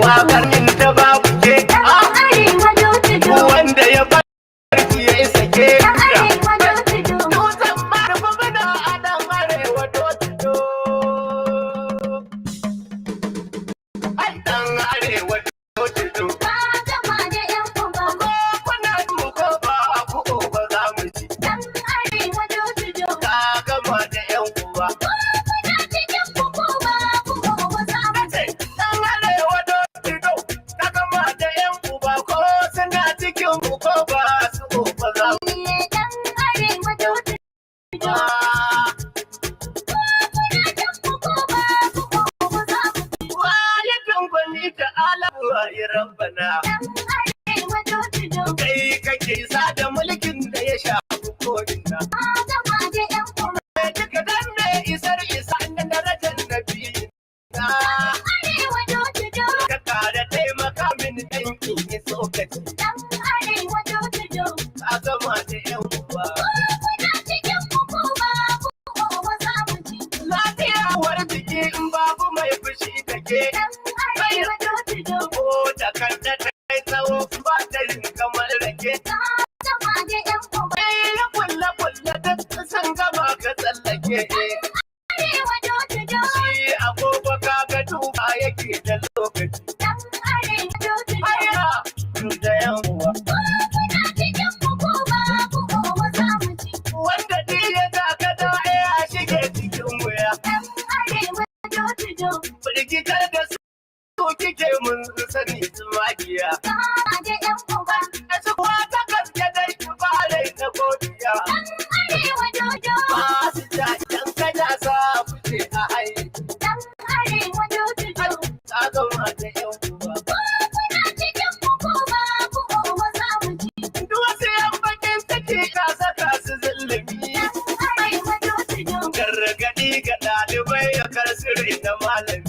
wakar in ta babu ke wanda ya barki ya isa ke dutsen marfa muna a dan arewa dotido ai dan arewa dotido kuna duko ba ku ba za mu ci ka gama da yan uwa Rabbana kai kake sa da mulkin da ya shafi kodina duka dan me isar isa da darajar nabi ka kara taimaka min dan in yi tsokaci ka gama da yan uwa lafiyawar jiki in babu mai fushi take ko da kanta ta yi tsawo ba ta yin kamar rake ya kulle duk san gaba ka tsallake shi agogo kaga duba yake da lokaci haya da yan uwa wanda duk ya taka da ya shige cikin wuya firgitar da su kike mun sani magiya a su ta gaske dai ki bare na godiya ba su ja dan kada sa fice a hai ta gama da yan uwa duk wasu yan bakin take ka saka su zulumi gargadi ga ɗalibai ya karsu rai da malami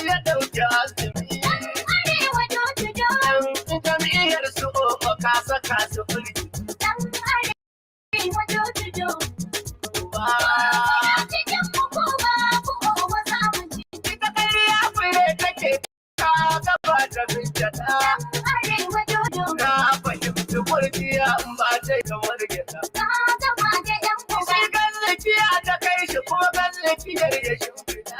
ya dauki azumi dan jam'iyyar su ka saka su fulki ita kariya fure take ka gaba da bijata na fahimci kurciya in ba ta kamar gida sai gallakiya ta kai shi ko gallakiyar ya shimfiɗa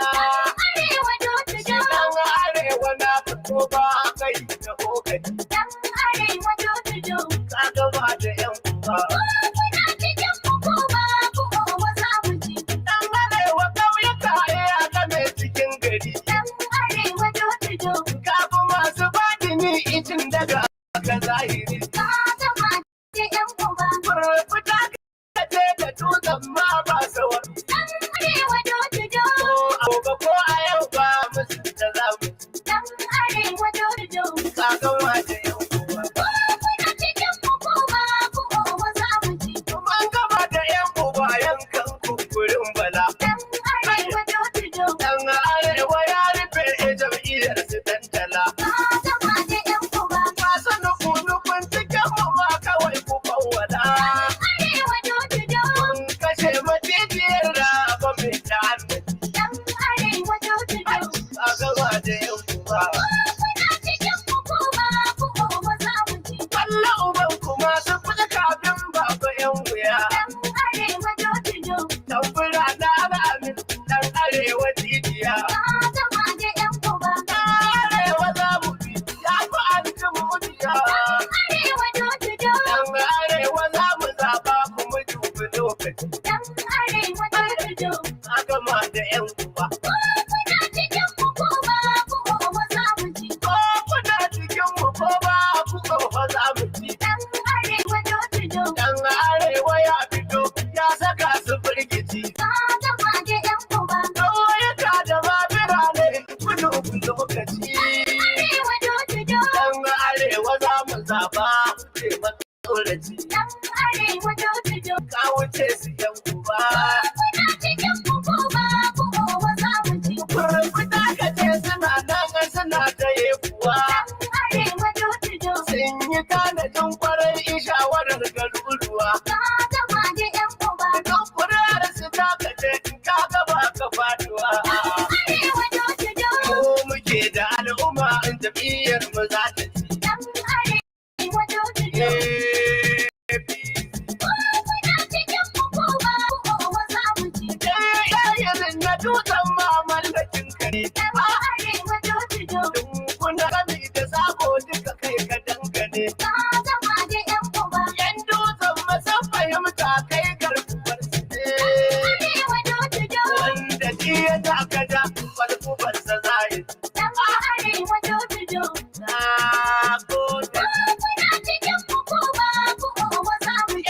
na fito ba kai da kokari ka gaba da yan uwa dan arewa kauyuka ya game cikin gari ka fi masu batini itin daga ka zahiri furfuta ka ce da dutsen ma ba sawa ko a yau ba musu da zamu ka gama da yan uwa an gama da yan uwa yankan kunkurin bala dan arewa ya rufe jam'iyyar su tantala masu nufin cikin mu ma kawai ku kawwala kun kashe matijiyar da ba mai ta annabi ka gama da yan uwa Allah uban kuma sun fi kafin baba yan wuya. Tambura na alamin dan arewa jijiya. Arewa za mu bi ya fi aljimujiya. Dan arewa za mu zaba kuma dubi lokaci. A gama da yan uwa. Zaba ce matsoraci ka wuce su yan uba kurkuta ka ce suna nan suna ta kuwa sun yi tanadin kwarai shawarar garuruwa don kuri'ar su ta kace ka gaba ka faduwa mallakin kare. Kuna rami da sako duka kai ka dangane. Yan dutsen masan fahimta kai garkuwar su ne. Wanda shi ya taka da farkubarsa zai. Na gode.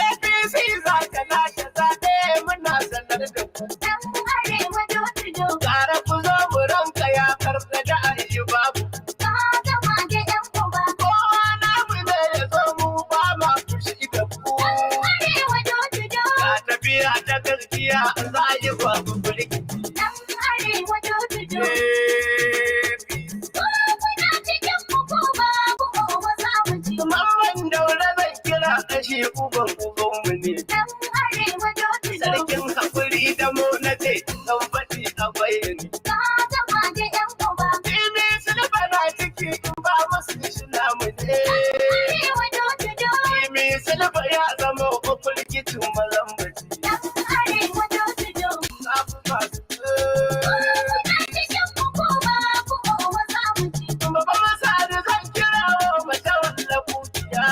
APC za ta lashe zaɓe muna sanar da ku. Ƙara ku zo mu ranka ya karɓa da ayi babu. Kowa namu ne ya zo mu ba ma fushi da ku. Ga tafiya ta gaskiya za a yi babu birki. Mamman daure zan kira kashe uban ubanmu ne. Sarkin hakuri da mu na ce don faɗi a bayani. Fimi silba na ciki in ba masu shi namu ne. Fimi silba ya zama ofirkitin malambaci. Baba Masari zan kira wa mace wanda kuciya.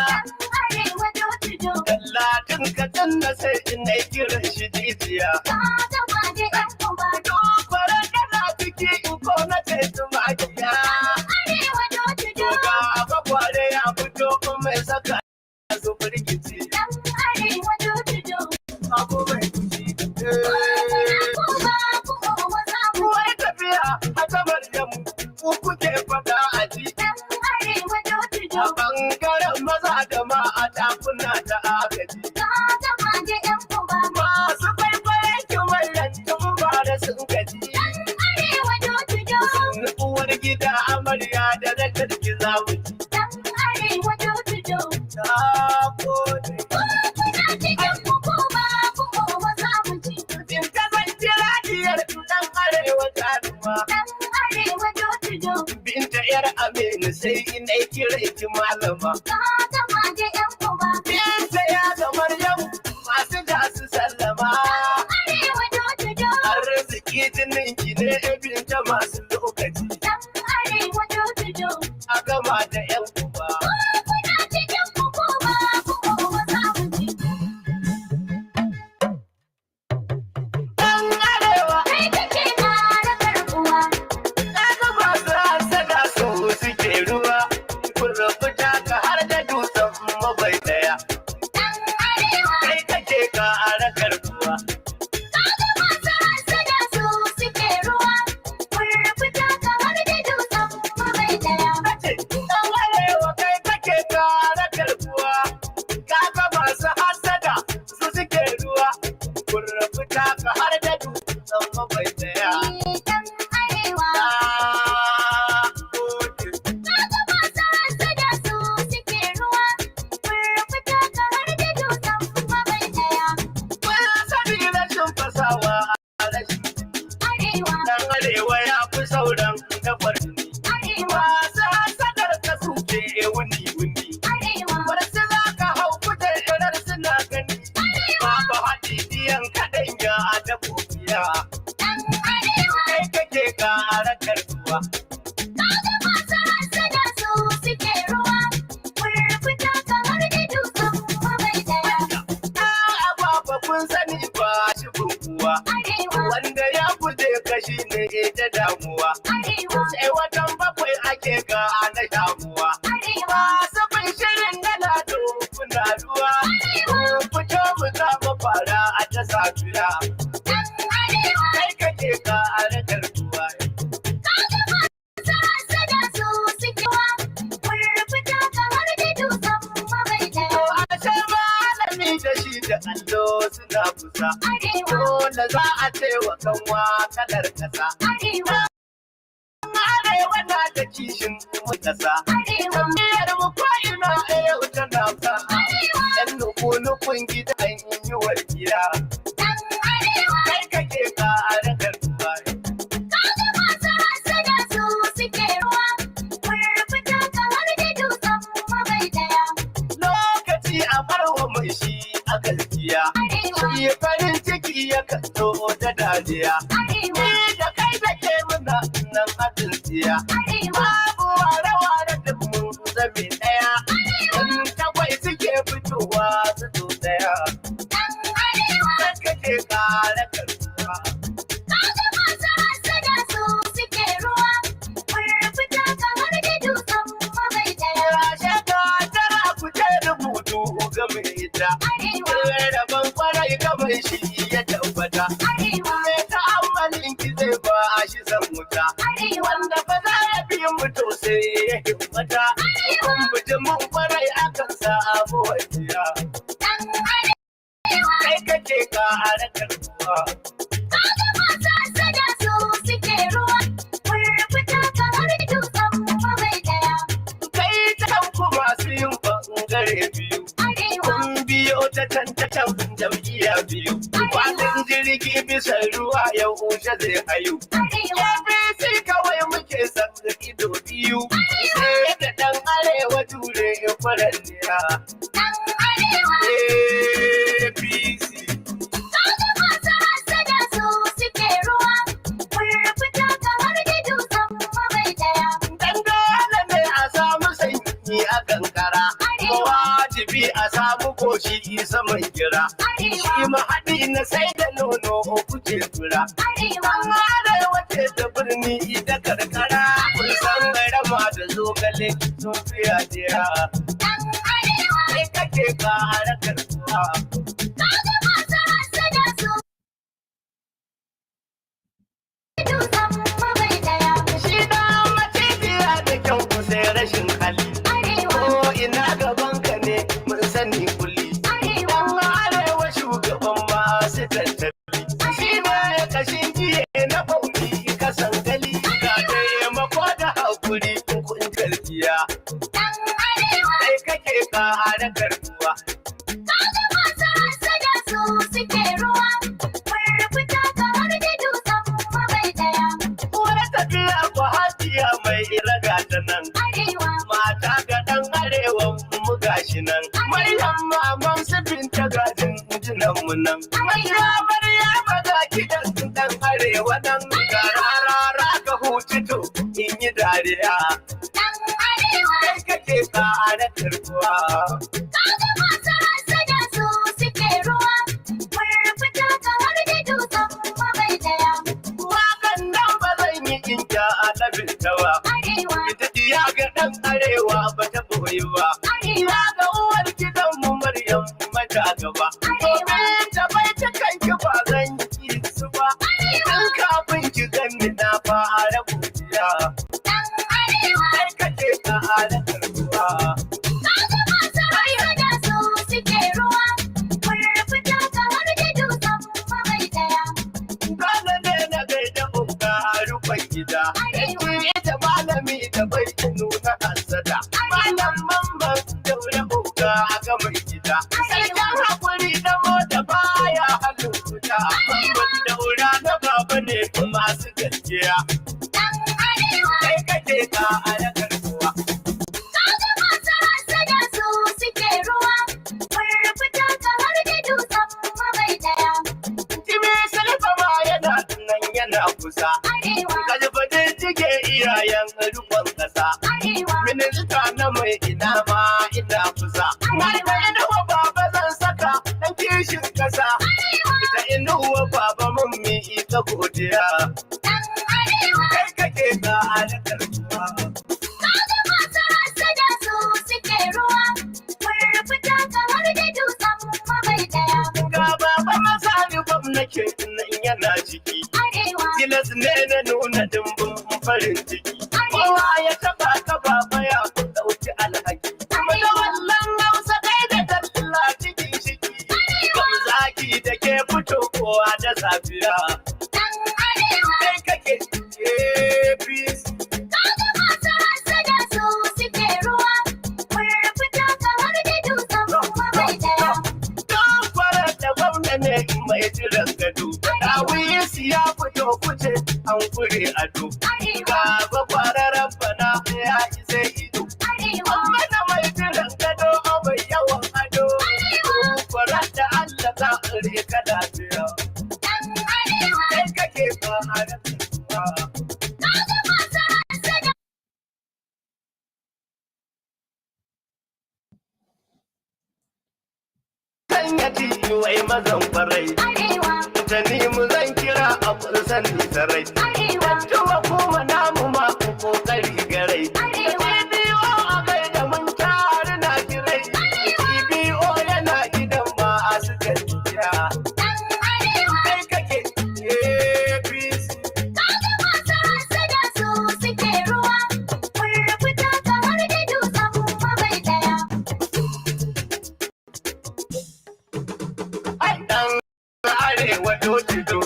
Dallatin ka canna sai in na kiran shi jijiya. Dokwarar kana ciki in ko na ce tumakiya. Ga abakware ya fito mai saka su firgici. Abu mai kuci. Wai tafiya a tabar yamu ku kuke fada a ji. A ɓangaren maza da mata kuna ta agaji. Masu kwaikwayon kimanin tun ba da sun gaji. Uwar gida amarya da rakar ki za mu ji. Ta gode. In kasance radiyar ɗan arewa jaruwa. Binta yar Aminu sai ina kira ki malama. Binta ya ga Maryam masu da su sallama. Arziki jinin ki ne binta masu lokaci. A gama da yan uba. Wanda ya kuje kashi ne ta damuwa. Sai watan bakwai ake ga na damuwa. Masu bin shirin gana kuna ruwa. Fito mu zama fara a ta safiya. Kai kake ka a rakar ruwa. Da allo suna kusa, dole za a ce wa kanwa kalar kasa. Arewa na da kishin mu kasa, jam'iyyar mu ko ina a yau tana ka. Yan nukun gidan yi warkiya, kai kake ka a rakar tuba. Lokaci a barwa mai shi a gaskiya, shi farin ciki ya kanto da dariya. Ni da kai da ke tsiya. Babu ware-ware duk mun zame ɗaya. Yan tagwai suke fitowa su zo ɗaya. Sai kake ƙara karɓuwa. Game ita, rabon kwarai kamar shi ya tabbata. Mai ta'ammalin ki zai ba shi san wuta. Wanda ba za ya fi mutu sai ya himmata. Kun buji mun kwarai akan samu wajiya. Kai kake ka harakar ruwa. Kai ta kuma su yin bangare biyu. Ta can jam'iyya biyu. Kwanan jirgi bisa ruwa ya wuce zai hayu. APC kawai muke san ido biyu. Sai da ɗan arewa jure faranniya. APC. Dangane ne a samu sanyi a kankara. Wajibi a samu koshi saman gira. Shi mahaɗi na sai da nono kuke tura. An arewa ce da birni da karkara. Kun san rama da zogale sun fiya jira. Sai kake ka harakar kuwa. Shi na macijiya da kyau sai rashin hali. Ko ina gaban ka ne mun sani kulli. Dan arewa shugaban masu tattali. Shi ne kashin jiye na bauli kasan gali. Ga taimako da hakuri kun tarbiya. Sai kake ka harakar kuwa. Mai raga ta nan mata ga ɗan arewa mu gashi nan maryam maman sabin ta gajin jinan mu nan Maryama ga kidan ɗan arewa nan ga rarara ka huci to in yi dariya kai kake ka na karbuwa wakan nan ba zan yi kinta a labin tawa ya ga ɗan arewa ba ta boye ba. Ya ga uwar gidan mu Maryam mata gaba. Domin ta bai ta kanki ba zan yi su ba. Tun kafin ki ganni na fara godiya. Sai kake ka hana karbuwa. Gane ne na gaida unga rufan gida. Ita malami da bai nuna hansada. Malam mamman daure uga ga mai gida. Sarkin hakuri da mota baya halin wuta. Mamman daura na baba ne masu gaskiya. Kai kake ka ana karbuwa. Yana kusa, kalbadin cike iyayen rufan kasa. Minista na mai ina ma ina kusa. Marka inuwa baba zan saka ɗan kishin kasa. Ita inuwa baba mun mi ita godiya. Kai kake ka halakar kuwa. Ga baba masani gwamnati nan yana ciki. Tilas ne na nuna dimbin farin ciki. Kowa ya taba ka baba ya dauki alhaki. Kuma da wallan hausa kai da tattala cikin shiki. Kan zaki da ke fito kowa da safiya. Kai kake APC. Ne mai jiran gado. Dawiyinsu ya fito kuce an kure ado. Gaba kwararren bana ya isa ido. Amma da mai jiran gado mai yawan ado. Kwarar da Allah za a rika lafiya. Kai kake ba a wai mazan kwarai. Ta nemi zan kira a kursan sarai. Cewa kuma namu ma ku kokari garai. CBO a kai da mun tare na kirai. CBO yana gidan ma a suka jiya. Kai kake APC. Ai dan arewa dojido.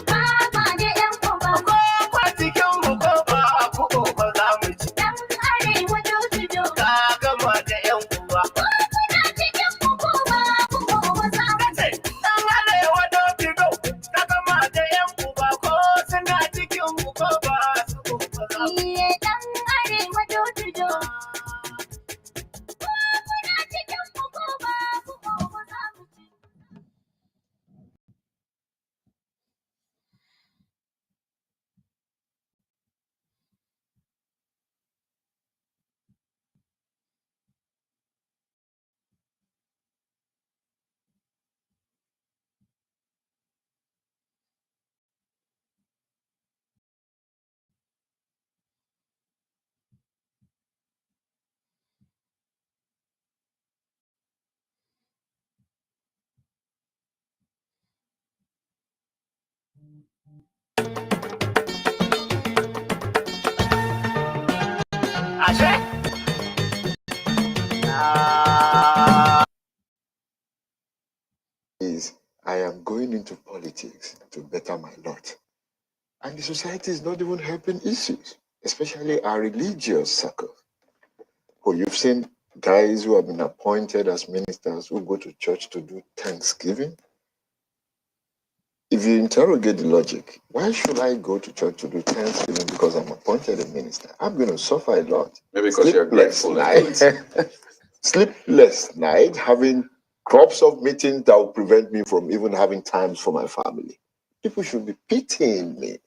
Is I am going into politics to better my lot. And the society is not even helping issues, especially our religious circle. Oh, you've seen guys who have been appointed as ministers who go to church to do Thanksgiving. If you interrogate the logic, why should I go to church to do Thanksgiving because I'm appointed a minister? I'm going to suffer a lot. Maybe because you're grateful. Sleepless night, having crops of meetings that will prevent me from even having times for my family. People should be pitying me.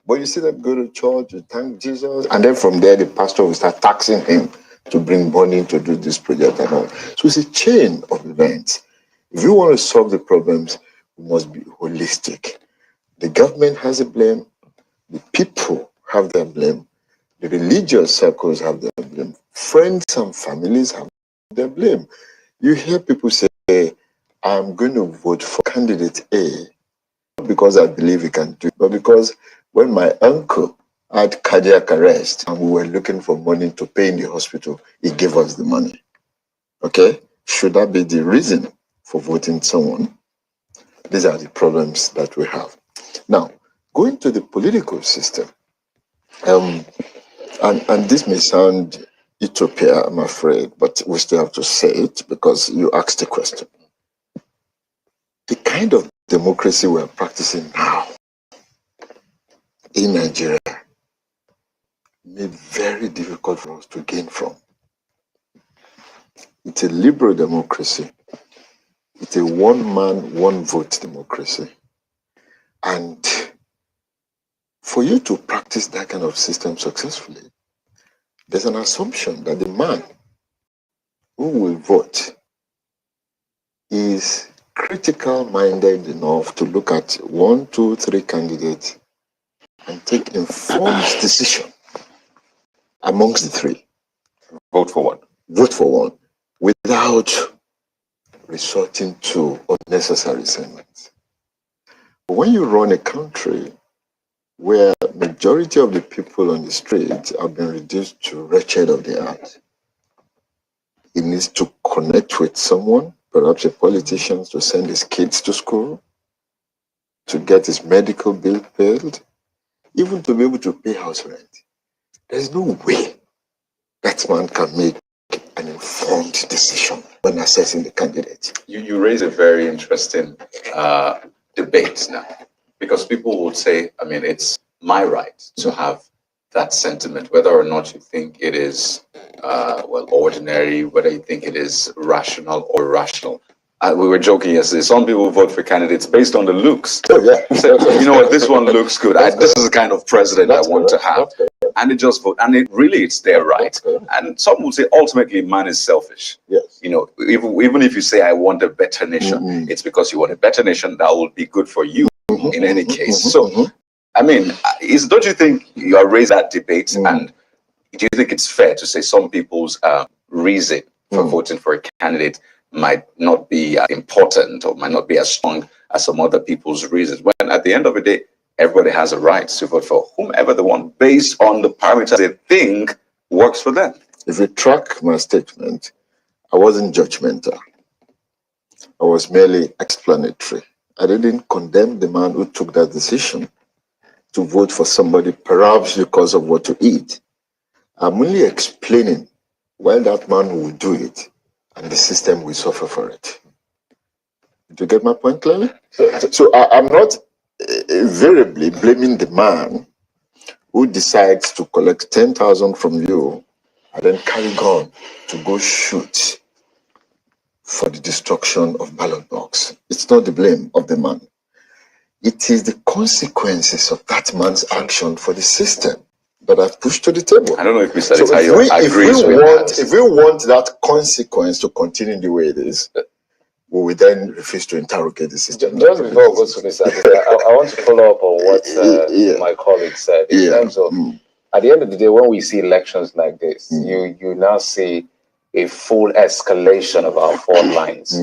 But you see them go to church to thank Jesus, and then from there the pastor will start taxing him to bring money to do this project and all. So it's a chain of events. If you want to solve the problems, we must be holistic. The government has a blame, the people have their blame, the religious circles have their blame, friends and families have their blame. You hear people say, I'm going to vote for candidate A, not because I believe he can do it, but because when my uncle had cardiac arrest and we were looking for money to pay in the hospital, he gave us the money. Okay? Should that be the reason for voting someone? These are the problems that we have. Now, going to the political system, and this may sound utopia, I'm afraid, but we still have to say it because you asked the question. The kind of democracy we're practicing now in Nigeria made very difficult for us to gain from. It's a liberal democracy. It's a one-man, one-vote democracy. And for you to practice that kind of system successfully, there's an assumption that the man who will vote is critical-minded enough to look at 1, 2, 3 candidates and take informed decision amongst the 3. Vote for one. Vote for one without resorting to unnecessary sentiments. But when you run a country where majority of the people on the street have been reduced to wretched of the heart, it needs to connect with someone, perhaps a politician, to send his kids to school, to get his medical bill paid, even to be able to pay house rent. There's no way that man can make an informed decision when assessing the candidate. You raise a very interesting debate now, because people would say, I mean, it's my right to have that sentiment, whether or not you think it is, well, ordinary, whether you think it is rational or irrational. We were joking yesterday, some people vote for candidates based on the looks. Oh, yeah. So, you know what, this one looks good. This is the kind of president I want to have. And they just vote. And it's their right. And some will say, ultimately, man is selfish. Yes. even if you say I want a better nation, it's because you want a better nation that will be good for you in any case. So, I mean, don't you think you are raising that debate? And do you think it's fair to say some people's reason for voting for a candidate might not be important or might not be as strong as some other people's reasons, when at the end of the day, everybody has a right to vote for whomever they want based on the parameters they think works for them? If you track my statement, I wasn't judgmental. I was merely explanatory. I didn't condemn the man who took that decision to vote for somebody, perhaps because of what to eat. I'm only explaining why that man will do it and the system will suffer for it. Do you get my point clearly? So I'm not variably blaming the man who decides to collect 10,000 from you and then carry gun to go shoot for the destruction of ballot box. It's not the blame of the man. It is the consequences of that man's action for the system that I've pushed to the table. I don't know if Mr. So Tayo agrees with that. If we want that consequence to continue the way it is, we will then refuse to interrogate the system. Just before we go to Mr. I want to follow up on what my colleague said in terms of, at the end of the day, when we see elections like this, you now see a full escalation of our fault lines.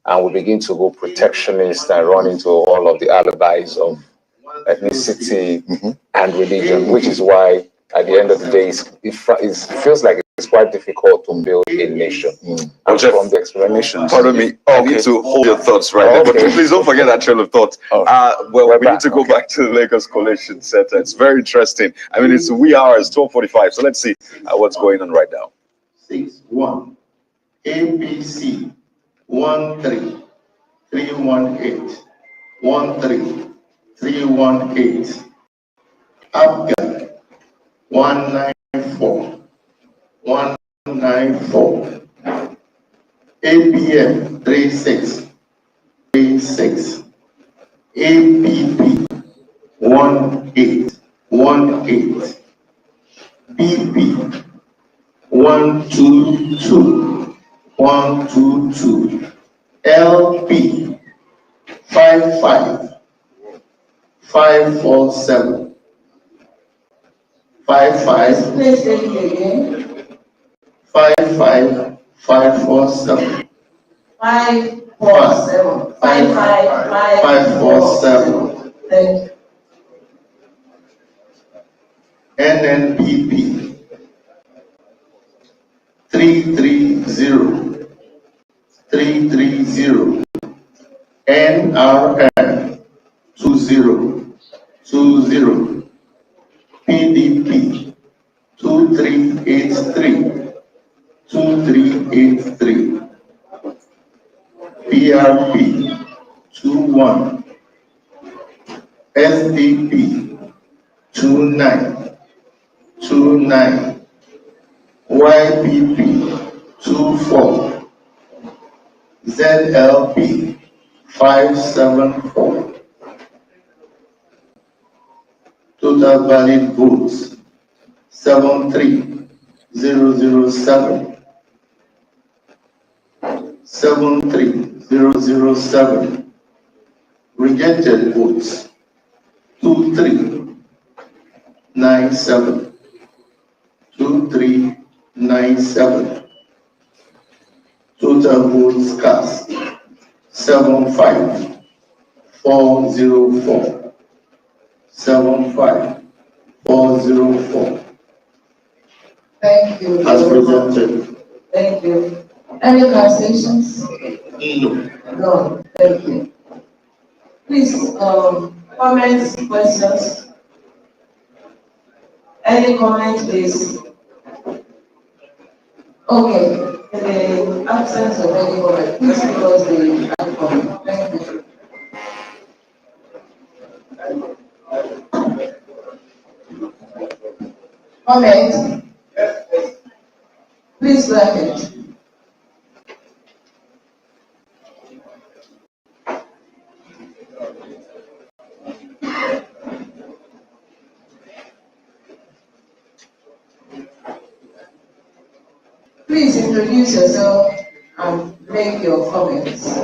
And we begin to go protectionist and run into all of the alibis of ethnicity and religion, which is why, at the end of the day, it feels like it's quite difficult to build a nation. And from the explanation, pardon me, I need to hold your thoughts right there, but please don't forget that train of thought. Well, we need to go back to the Lagos Coalition Center. It's very interesting. I mean, it's wee hours, 12:45. So let's see what's going on right now. 6-1 APC 13318 13318 Afghan 194 194 APM 3636 APP 1818 BP 122 122 LP 55 547 55 Please take it again. 55 547 547 547 Thank you. NNPP 330 330 NRM 2020 PDP 2383 2383 PRP 21 SDP 2929 YPP 24 ZLP 574 total valid votes 73007 73007 rejected votes 2397 2397 total votes cast 75404 75404 Thank you. as presented. Thank you. Any conversations? No. No. Thank you. Please, comments, questions? Any comments, please? Okay. In the absence of any comment, please close the icon. Thank you. Comment? Please go ahead. Please introduce yourself and make your comments.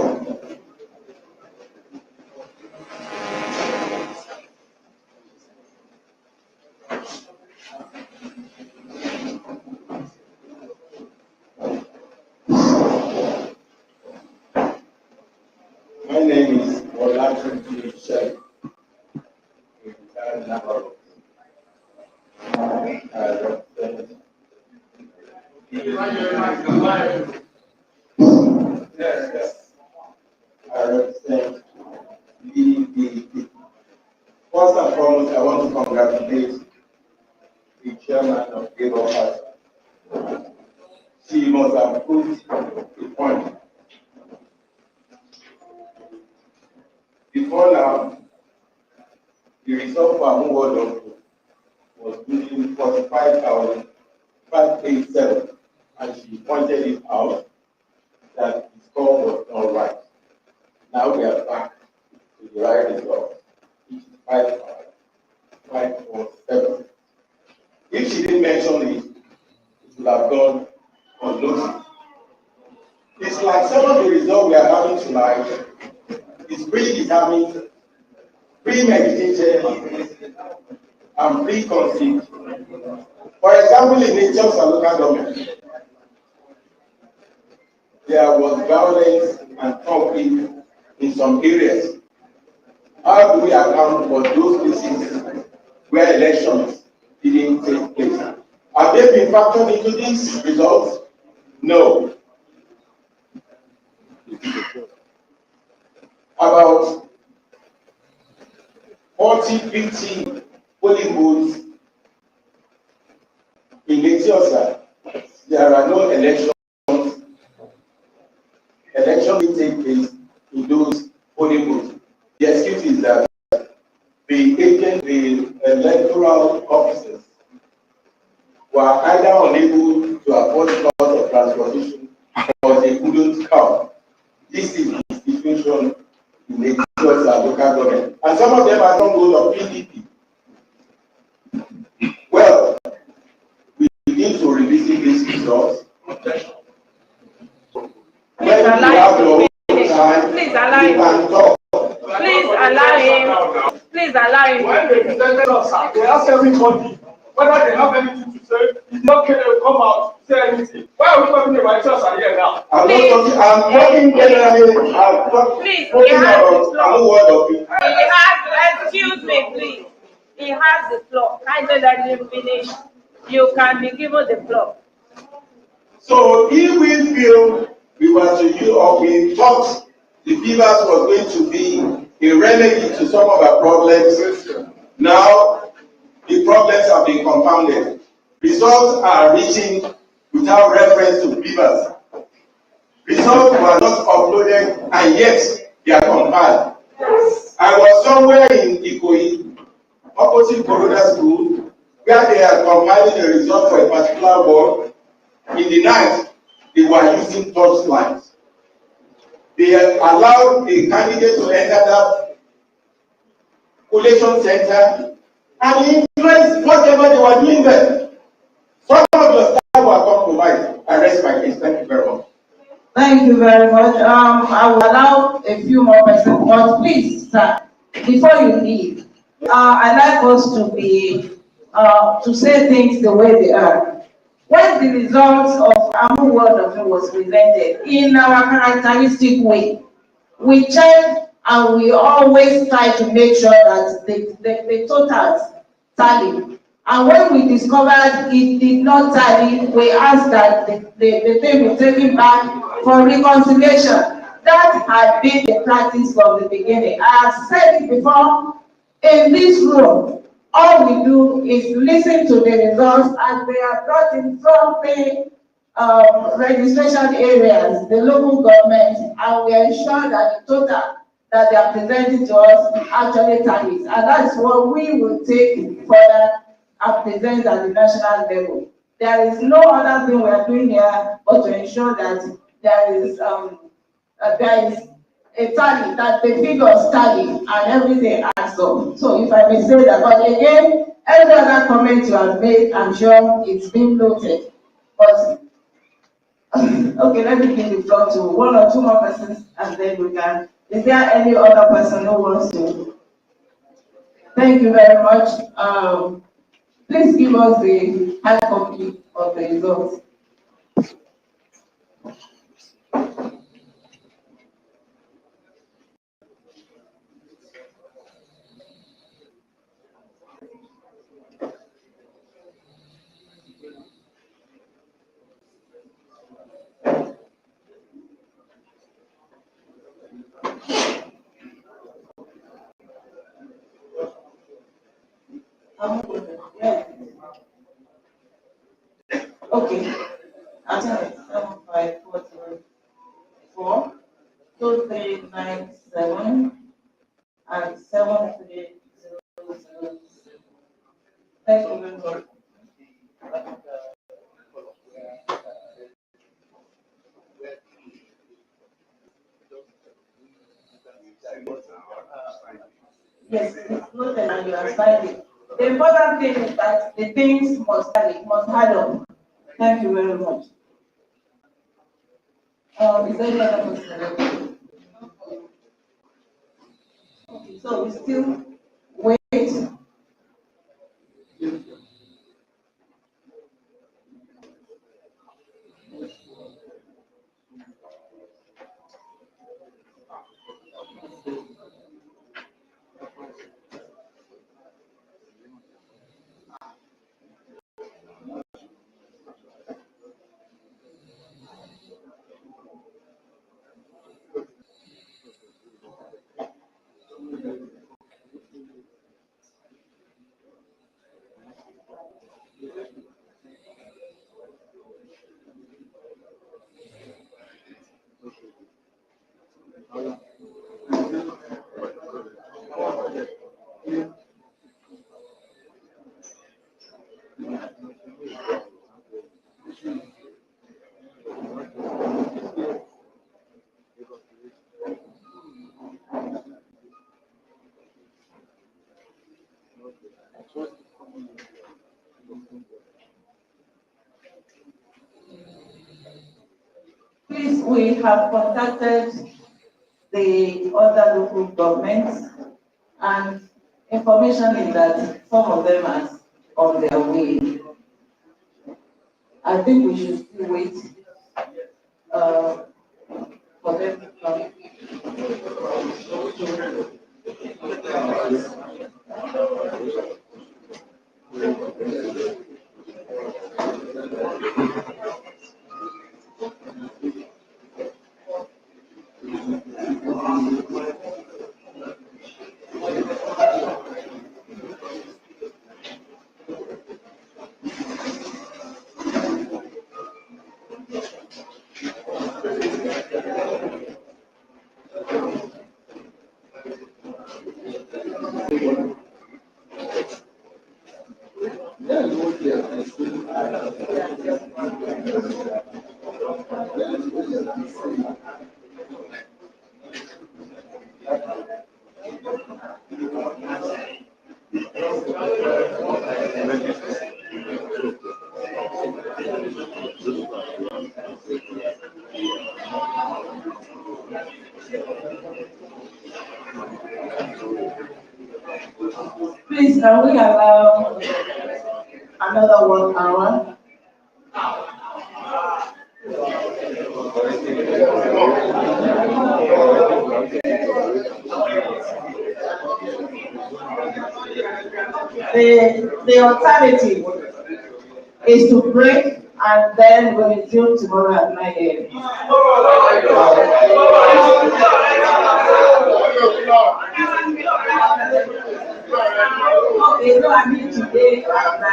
My name is Olatunji Shek. Yes. I represent the first and foremost, I want to congratulate the chairman of Labour Party. She must have proved the point. Before now, the result for Amuwodo was within 45,587, and she pointed it out that the score was not right. Now we are back to the right result, which is 5,547. If she didn't mention it, it would have gone unnoticed. It's like some of the results we are having tonight is predetermined, premeditated, and preconceived. For example, in the Jos and local government, there was violence and conflict in some areas. How do we account for those places where elections didn't take place? Have they been factored into these results? No. About 40, 50 polling booths in Ethiopia, there are no elections. Elections will take place in those polling booths. The excuse is that the electoral officers were either unable to afford the cost of transportation or they couldn't come. This is the situation in the local government. And some of them are not good of PDP. Well, we need to revisit these results. When you have your own time, please allow him. You can talk. Please allow him. Please allow him. When they presented us, they asked everybody whether they have anything to say. It's not going to come out say anything. Why are we talking about just here now? I'm talking generally. I'm talking Please, about a word of it. He has, excuse me, please. He has the floor. Kindly let him finish. You can be given the floor. So if we feel we were to you or we thought the Beavers was going to be a remedy to some of our problems, now the problems have been compounded. Results are reaching without reference to Beavers. Results were not uploaded and yet they are compiled. I was somewhere in Ikoyi, opposite Koroda School, where they are compiling the result for a particular board. In the night, they were using torchlights. They allowed a candidate to enter that collation center and influence whatever they were doing there. Some of your staff were compromised. I rest my case. Thank you very much. Thank you very much. I will allow a few more persons, but please, sir, before you leave, I'd like us to say things the way they are. When the results of Amuwodo was presented in our characteristic way, we check and we always try to make sure that the totals tally. And when we discovered it did not tally, we asked that the thing be taken back for reconciliation. That had been the practice from the beginning. I have said it before, in this room, all we do is listen to the results as they are brought in from the registration areas, the local government, and we ensure that the total that they are presenting to us actually tallies. And that's what we will take further and present at the national level. There is no other thing we are doing here but to ensure that there is a tally, that the figures tally and everything adds up. So if I may say that, but again, every other comment you have made, I'm sure it's been noted. But Okay, let me give the floor to one or two more persons and then we can. Is there any other person who wants to? Thank you very much. Please give us the hard copy of the results. Okay. 75404 2397 and 7300. Thank you very much. Yes, it's noted and you are signing. The important thing is that the things must add up. Thank you very much. Is there any other person? Okay, so we still wait. Please, we have contacted the other local governments, and information is that some of them are on their way. I think we should still wait for them to come. Please, can we allow another 1 hour? The alternative is to break and then we'll resume tomorrow at 9 a.m. Okay, no, I mean today at 9.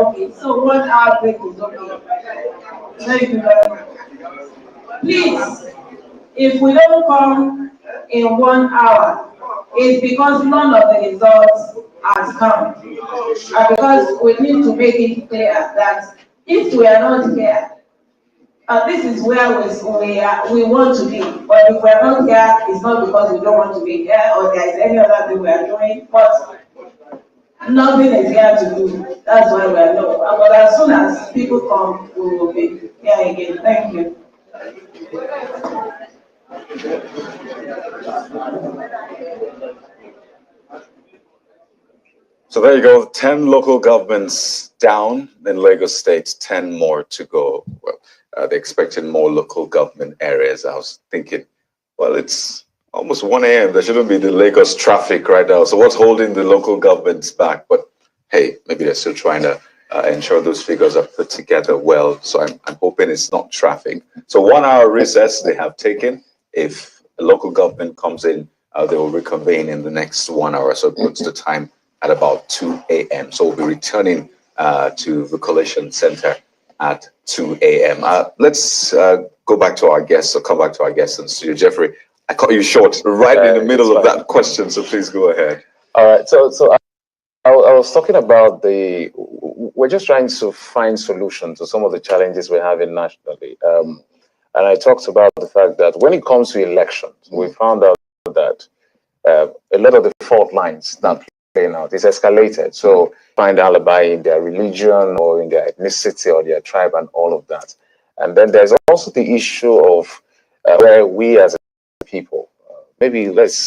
Okay, so 1 hour break is okay. Thank you very much. Please, if we don't come in 1 hour, it's because none of the results has come. And because we need to make it clear that if we are not here, this is where we want to be. But if we are not here, it's not because we don't want to be here or there is any other thing we are doing. But nothing is here to do. That's why we are low. But as soon as people come, we will be here again. Thank you. So there you go, 10 local governments down in Lagos State, 10 more to go. Well, they're expecting more local government areas. I was thinking, well, it's almost 1 a.m. There shouldn't be the Lagos traffic right now. So what's holding the local governments back? But hey, maybe they're still trying to ensure those figures are put together well. So I'm hoping it's not traffic. So 1 hour recess they have taken. If a local government comes in, they will reconvene in the next 1 hour. So it puts the time at about 2 a.m. So we'll be returning to the Collation Center at 2 a.m. Let's go back to our guests, or come back to our guests in studio. Jeffrey, I cut you short right in the middle of that question, so please go ahead. All right, so I was talking about we're just trying to find solutions to some of the challenges we're having nationally. And I talked about the fact that when it comes to elections, we found out that a lot of the fault lines that playing out is escalated. So find alibi in their religion or in their ethnicity or their tribe and all of that. And then there's also the issue of where we as a people, maybe let's